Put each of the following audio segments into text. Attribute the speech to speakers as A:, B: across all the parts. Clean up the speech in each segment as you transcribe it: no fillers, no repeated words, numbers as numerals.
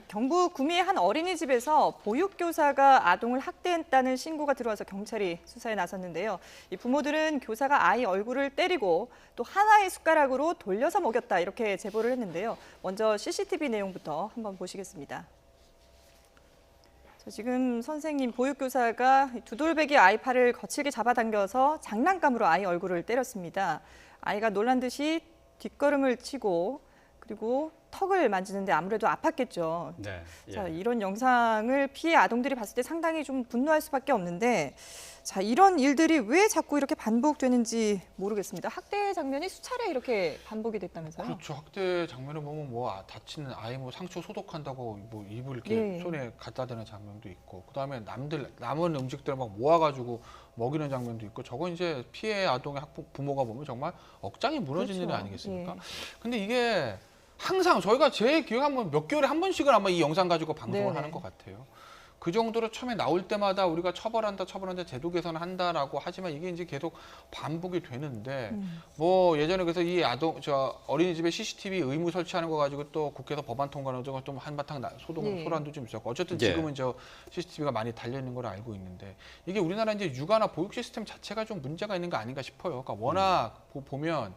A: 경북 구미의 한 어린이집에서 보육교사가 아동을 학대했다는 신고가 들어와서 경찰이 수사에 나섰는데요. 이 부모들은 교사가 아이 얼굴을 때리고 또 하나의 숟가락으로 돌려서 먹였다 이렇게 제보를 했는데요. 먼저 CCTV 내용부터 한번 보시겠습니다. 지금 선생님 보육교사가 두돌배기 아이 팔을 거칠게 잡아당겨서 장난감으로 아이 얼굴을 때렸습니다. 아이가 놀란 듯이 뒷걸음을 치고 그리고 턱을 만지는데 아무래도 아팠겠죠.
B: 네. 예.
A: 자, 이런 영상을 피해 아동들이 봤을 때 상당히 좀 분노할 수밖에 없는데 자, 이런 일들이 왜 자꾸 이렇게 반복되는지 모르겠습니다. 학대 장면이 수차례 이렇게 반복이 됐다면서요?
C: 그렇죠. 학대 장면을 보면 뭐 다치는 아이 뭐 상처 소독한다고 뭐 입을 이렇게 손에 갖다 대는 장면도 있고, 그다음에 남은 음식들을 막 모아가지고 먹이는 장면도 있고, 저건 이제 피해 아동의 부모가 보면 정말 억장이 무너지는
A: 그렇죠.
C: 일 아니겠습니까?
A: 예.
C: 근데 이게 항상 저희가 제 기억에 한번 몇 개월에 한 번씩은 아마 이 영상 가지고 방송을
A: 네네.
C: 하는 것 같아요. 그 정도로 처음에 나올 때마다 우리가 처벌한다, 제도 개선한다라고 하지만 이게 이제 계속 반복이 되는데 뭐 예전에 그래서 이 어린이집에 CCTV 의무 설치하는 거 가지고 또 국회에서 법안 통과하는 거 좀 한바탕 소란도 좀 있었고, 어쨌든 지금은 저 CCTV가 많이 달려 있는 걸 알고 있는데, 이게 우리나라 이제 육아나 보육 시스템 자체가 좀 문제가 있는 거 아닌가 싶어요. 그러니까 워낙 보면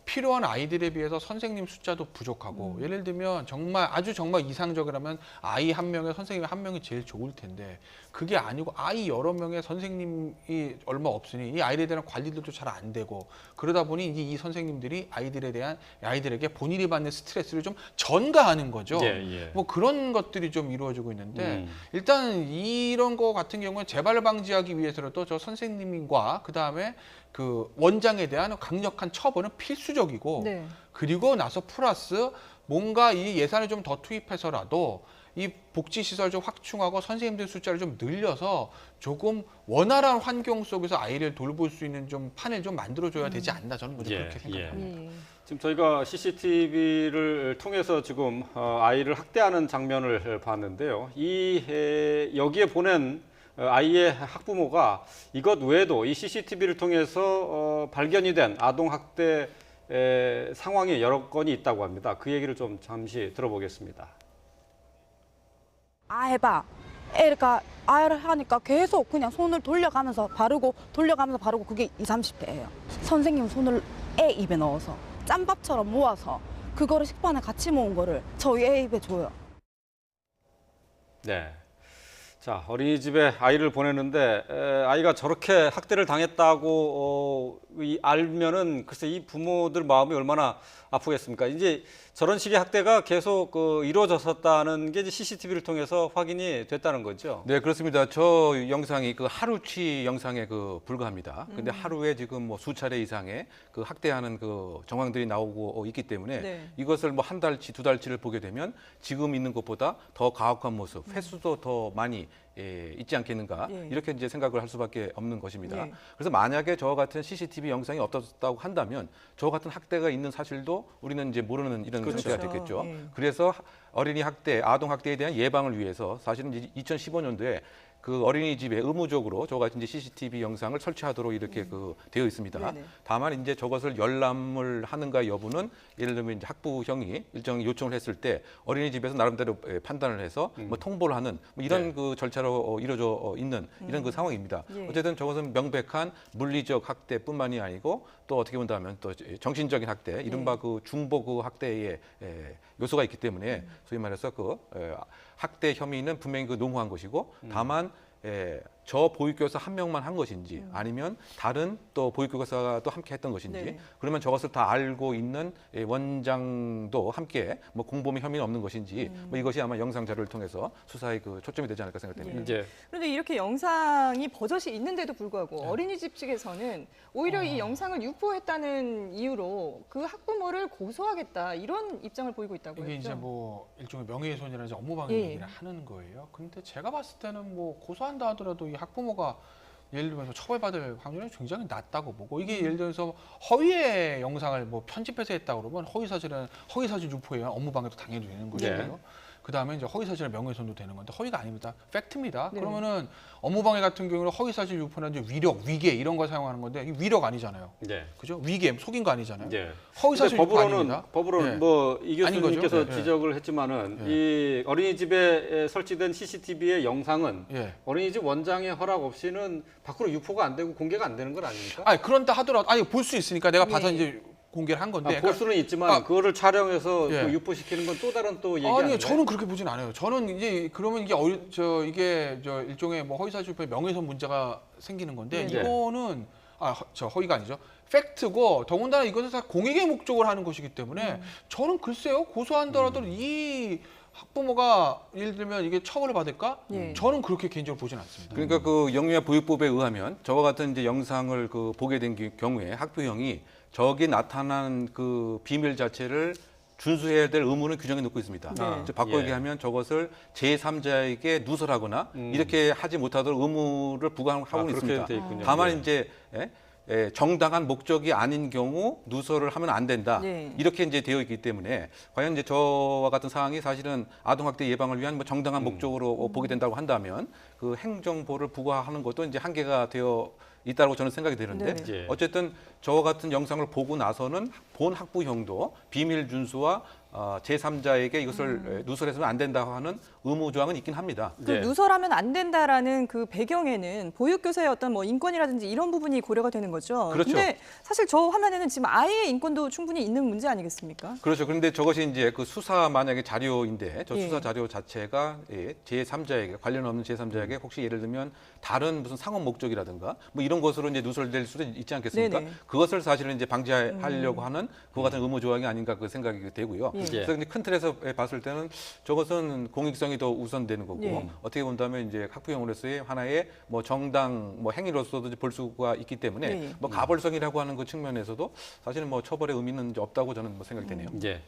C: 필요한 아이들에 비해서 선생님 숫자도 부족하고, 예를 들면 정말 이상적이라면 아이 한 명에 선생님 한 명이 제일 좋을 텐데 그게 아니고 아이 여러 명의 선생님이 얼마 없으니 이 아이들에 대한 관리들도 잘 안 되고, 그러다 보니 이제 이 선생님들이 아이들에게 본인이 받는 스트레스를 좀 전가하는 거죠.
B: 예, 예.
C: 뭐 그런 것들이 좀 이루어지고 있는데 일단 이런 거 같은 경우는 재발 방지하기 위해서라도 저 선생님과 그다음에 그 원장에 대한 강력한 처벌은 필수적이고,
A: 네.
C: 그리고 나서 플러스 뭔가 이 예산을 좀 더 투입해서라도 이 복지시설 좀 확충하고 선생님들 숫자를 좀 늘려서 조금 원활한 환경 속에서 아이를 돌볼 수 있는 좀 판을 좀 만들어줘야 되지 않나, 저는 그렇게 생각합니다.
A: 예.
B: 지금 저희가 CCTV를 통해서 지금 아이를 학대하는 장면을 봤는데요. 여기에 보낸 아이의 학부모가 이것 외에도 이 CCTV를 통해서 발견이 된 아동 학대 상황이 여러 건이 있다고 합니다. 그 얘기를 좀 잠시 들어보겠습니다.
D: 해봐. 애가 아이를 하니까 계속 그냥 손을 돌려가면서 바르고 그게 20, 30대예요. 선생님 손을 애 입에 넣어서 짬밥처럼 모아서 그거를 식판에 같이 모은 거를 저희 애 입에 줘요.
B: 네. 자, 어린이집에 아이를 보내는데 아이가 저렇게 학대를 당했다고 알면은 글쎄 이 부모들 마음이 얼마나 아프겠습니까? 이제 저런 식의 학대가 계속 이루어졌었다는 게 이제 CCTV를 통해서 확인이 됐다는 거죠.
E: 네, 그렇습니다. 저 영상이 그 하루치 영상에 불과합니다. 근데 하루에 지금 뭐 수차례 이상의 그 학대하는 그 정황들이 나오고 있기 때문에
A: 네.
E: 이것을 뭐 한 달치, 두 달치를 보게 되면 지금 있는 것보다 더 가혹한 모습, 횟수도 더 많이 있지 않겠는가,
A: 예.
E: 이렇게 이제 생각을 할 수밖에 없는 것입니다.
A: 예.
E: 그래서 만약에 저와 같은 CCTV 영상이 없었다고 한다면 저와 같은 학대가 있는 사실도 우리는 이제 모르는 이런
A: 그렇죠.
E: 상태가 됐겠죠.
A: 예.
E: 그래서 어린이 학대, 아동 학대에 대한 예방을 위해서 사실은 이제 2015년도에 그 어린이집에 의무적으로 저와 같은 이제 CCTV 영상을 설치하도록 이렇게 되어 있습니다.
A: 네네.
E: 다만 이제 저것을 열람을 하는가 여부는 예를 들면 이제 학부형이 일정 요청을 했을 때 어린이집에서 나름대로 판단을 해서 뭐 통보를 하는 뭐 이런
B: 네.
E: 그 절차로 이루어져 있는 이런 그 상황입니다.
A: 예.
E: 어쨌든 저것은 명백한 물리적 학대뿐만이 아니고 또 어떻게 본다면 또 정신적인 학대, 이른바 그 중보 그 학대의 요소가 있기 때문에 소위 말해서 학대 혐의는 분명히 농후한 것이고, 다만 저 보육교사 한 명만 한 것인지 아니면 다른 또 보육교사도 함께 했던 것인지,
A: 네.
E: 그러면 저것을 다 알고 있는 원장도 함께 뭐 공범의 혐의는 없는 것인지, 뭐 이것이 아마 영상 자료를 통해서 수사의 초점이 되지 않을까 생각됩니다.
B: 이제
A: 그런데 이렇게 영상이 버젓이 있는데도 불구하고 어린이집 측에서는 오히려 이 영상을 유포했다는 이유로 그 학부모를 고소하겠다 이런 입장을 보이고 있다고
C: 이게
A: 했죠.
C: 이제 뭐 일종의 명예훼손이라든지 업무방해
A: 예.
C: 얘기를 하는 거예요. 근데 제가 봤을 때는 뭐 고소한다 하더라도 이 학부모가 예를 들면서 처벌받을 확률이 굉장히 낮다고 보고, 이게 예를 들어서 허위의 영상을 뭐 편집해서 했다 그러면 허위 사진 유포에 업무방해도 당연히 되는 것이고요. 그다음에 이제 허위사실의 명예훼손도 되는 건데 허위가 아닙니다. 팩트입니다.
A: 네.
C: 그러면은 업무방해 같은 경우는 허위사실 유포나 이제 위력, 위계 이런 거 사용하는 건데 이 위력 아니잖아요.
B: 네.
C: 그죠? 위계, 속인 거 아니잖아요.
B: 예.
C: 허위사실
B: 근데
C: 유포 아닙니다.
B: 법으로는
C: 예.
B: 뭐 이
C: 아닌
B: 교수님께서
C: 거죠? 예.
B: 지적을 했지만은
C: 예.
B: 이 어린이집에 설치된 CCTV의 영상은
C: 예.
B: 어린이집 원장의 허락 없이는 밖으로 유포가 안 되고 공개가 안 되는 건 아닙니까?
C: 아니 그런다 하더라도 아니 볼 수 있으니까 내가 봐서
A: 예.
C: 이제 공개를 한 건데.
B: 볼 수는 있지만
C: 아,
B: 그거를 촬영해서
C: 예.
B: 또 유포시키는 건 또 다른 또 얘기
C: 아니요,
B: 아닌가요?
C: 저는 그렇게 보진 않아요. 저는 이제 그러면 이게 이게 일종의 뭐 허위사실 유포의 명예훼손 문제가 생기는 건데
B: 네.
C: 이거는 허위가 아니죠. 팩트고 더군다나 이것은 다 공익의 목적을 하는 것이기 때문에 저는 글쎄요 고소한다라도 이 학부모가 예를 들면 이게 처벌을 받을까?
A: 예.
C: 저는 그렇게 개인적으로 보진 않습니다.
E: 그러니까 그 영유아 보육법에 의하면 저와 같은 이제 영상을 그 보게 된 경우에 학부형이 저기 나타난 그 비밀 자체를 준수해야 될 의무는 규정에 놓고 있습니다.
A: 네.
E: 이제 바꿔
B: 예.
E: 얘기하면 저것을 제3자에게 누설하거나 이렇게 하지 못하도록 의무를 부과하고
B: 그렇게
E: 있습니다.
B: 돼 있군요.
E: 다만
B: 예.
E: 이제 정당한 목적이 아닌 경우 누설을 하면 안 된다.
A: 네.
E: 이렇게 이제 되어 있기 때문에 과연 이제 저와 같은 상황이 사실은 아동학대 예방을 위한 뭐 정당한 목적으로 보게 된다고 한다면 그 행정보를 부과하는 것도 이제 한계가 되어 있다고 저는 생각이 되는데
A: 네.
B: 예.
E: 어쨌든 저와 같은 영상을 보고 나서는 본 학부형도 비밀 준수와 제3자에게 이것을 누설해서는 안 된다고 하는 의무 조항은 있긴 합니다.
A: 그
B: 네.
A: 누설하면 안 된다라는 그 배경에는 보육교사의 어떤 뭐 인권이라든지 이런 부분이 고려가 되는 거죠.
E: 그렇죠.
A: 근데 사실 저 화면에는 지금 아이의 인권도 충분히 있는 문제 아니겠습니까?
E: 그렇죠. 그런데 저것이 이제 그 수사 만약에 자료인데 저
A: 예.
E: 수사 자료 자체가 제3자에게 관련 없는 제3자에게 혹시 예를 들면 다른 무슨 상업 목적이라든가 뭐 이런 것으로 이제 누설될 수도 있지 않겠습니까?
A: 네네.
E: 그것을 사실은 이제 방지하려고 하는 그와 같은 의무 조항이 아닌가 그 생각이 되고요.
A: 예.
E: 그래서 이제 큰 틀에서 봤을 때는 저것은 공익성이 더 우선되는 거고
A: 예.
E: 어떻게 본다면 이제 학부형으로서의 하나의 뭐 정당 뭐 행위로서도 볼 수가 있기 때문에
A: 예.
E: 뭐 가벌성이라고 하는 그 측면에서도 사실은 뭐 처벌의 의미는 이제 없다고 저는 뭐 생각이 되네요.
B: 예.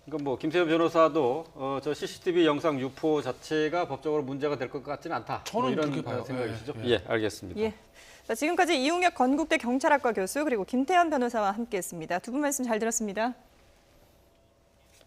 B: 그러니까 뭐 김세현 변호사도 저 CCTV 영상 유포 자체가 법적으로 문제가 될 것 같지는 않다.
C: 저는
B: 뭐 이런
C: 그렇게 봐요.
B: 생각이시죠?
C: 예,
B: 예, 알겠습니다.
A: 예. 자, 지금까지 이웅혁 건국대 경찰학과 교수 그리고 김태현 변호사와 함께했습니다. 두 분 말씀 잘 들었습니다.